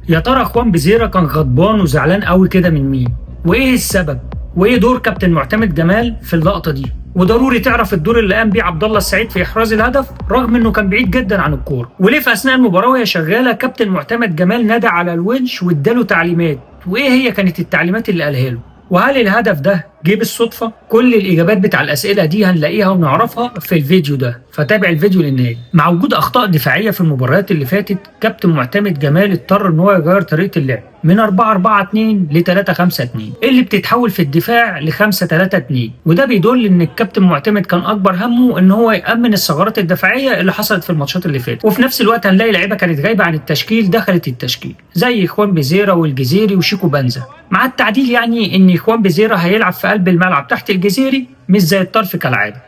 يا ترى خوان بيزيرا كان غضبان وزعلان قوي كده من مين؟ وايه السبب؟ وايه دور كابتن معتمد جمال في اللقطه دي؟ وضروري تعرف الدور اللي قام بيه عبد الله السعيد في احراز الهدف رغم انه كان بعيد جدا عن الكوره، وليه في اثناء المباراه وهي شغاله كابتن معتمد جمال نادى على الونش واداله تعليمات، وايه هي كانت التعليمات اللي قالها له؟ وهل الهدف ده جه بالصدفه؟ كل الاجابات بتاع الاسئله دي هنلاقيها ونعرفها في الفيديو ده، فتابع الفيديو للنهايه. مع وجود اخطاء دفاعيه في المباريات اللي فاتت، كابتن معتمد جمال اضطر ان هو يغير طريقه اللعب من 4-4-2 ل 3-5-2 اللي بتتحول في الدفاع ل 5-3-2، وده بيدل ان الكابتن معتمد كان اكبر همه ان هو يامن الثغرات الدفاعيه اللي حصلت في الماتشات اللي فاتت. وفي نفس الوقت هنلاقي لعيبه كانت غايبه عن التشكيل دخلت التشكيل زي خوان بيزيرا والجزيري وشيكو بنزا، مع التعديل يعني ان خوان بيزيرا هيلعب في قلب الملعب تحت الجزيري مش زي الطرف كالعاده.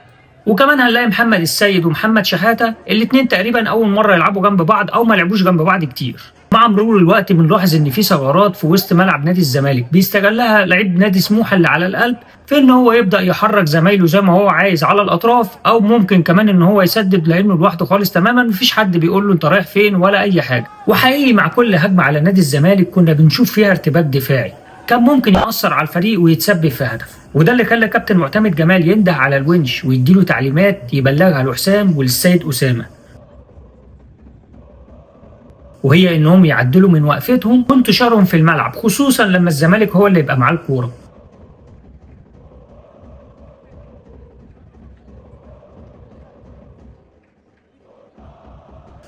وكمان هنلاقي محمد السيد ومحمد شحاته الاثنين تقريبا اول مره يلعبوا جنب بعض او ما لعبوش جنب بعض كتير. مع مرور الوقت بنلاحظ ان في ثغرات في وسط ملعب نادي الزمالك بيستغلها لعيب نادي سموحه اللي على القلب في ان هو يبدا يحرك زمايله زي ما هو عايز على الاطراف، او ممكن كمان ان هو يسدد لانه لوحده خالص تماما مفيش حد بيقول له انت رايح فين ولا اي حاجه. وحقيقي مع كل هجمه على نادي الزمالك كنا بنشوف فيها ارتباك دفاعي كان ممكن يأثر على الفريق ويتسبب في هدف، وده اللي خلى كابتن معتمد جمال ينده على الونش ويديله تعليمات يبلغها لحسام وللسيد أسامة، وهي انهم يعدلوا من وقفتهم وانتشارهم في الملعب خصوصا لما الزمالك هو اللي يبقى معاه الكوره.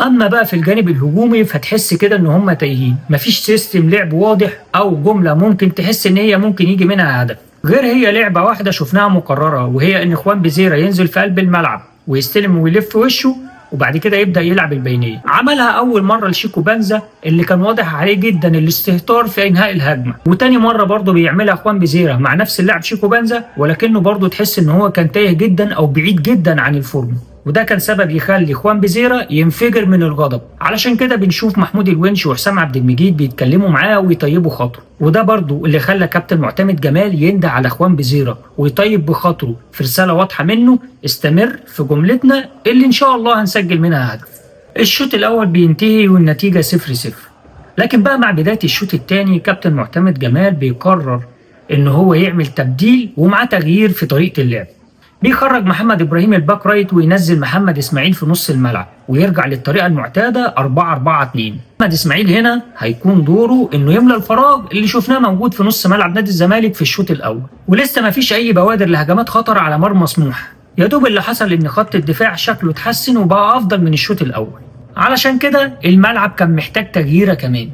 اما بقى في الجانب الهجومي فتحس كده ان هم تايهين، مفيش سيستم لعب واضح او جمله ممكن تحس ان هي ممكن يجي منها هدف، غير هي لعبه واحده شفناها مكرره، وهي ان خوان بيزيرا ينزل في قلب الملعب ويستلم ويلف وشه وبعد كده يبدا يلعب البينيه. عملها اول مره لشيكو بنزا اللي كان واضح عليه جدا الاستهتار في انهاء الهجمه، وتاني مره برضه بيعملها خوان بيزيرا مع نفس اللاعب شيكو بنزا، ولكنه برضه تحس ان هو كان تايه جدا او بعيد جدا عن الفورمه، وده كان سبب يخلي خوان بيزيرا ينفجر من الغضب. علشان كده بنشوف محمود الونش وحسام عبد المجيد بيتكلموا معاه ويطيبوا خاطره، وده برضو اللي خلى كابتن معتمد جمال ينده على خوان بيزيرا ويطيب بخاطره في رساله واضحه منه: استمر في جملتنا اللي ان شاء الله هنسجل منها هدف. الشوط الاول بينتهي والنتيجه 0-0، لكن بقى مع بدايه الشوط الثاني كابتن معتمد جمال بيقرر ان هو يعمل تبديل ومعاه تغيير في طريقه اللعب. بيخرج محمد ابراهيم الباك رايت وينزل محمد اسماعيل في نص الملعب ويرجع للطريقه المعتاده 4-4-2. محمد اسماعيل هنا هيكون دوره انه يملى الفراغ اللي شفناه موجود في نص ملعب نادي الزمالك في الشوط الاول، ولسه ما فيش اي بوادر لهجمات خطر على مرمى سموحه. يا دوب اللي حصل ان خط الدفاع شكله اتحسن وبقى افضل من الشوط الاول، علشان كده الملعب كان محتاج تغييره كمان.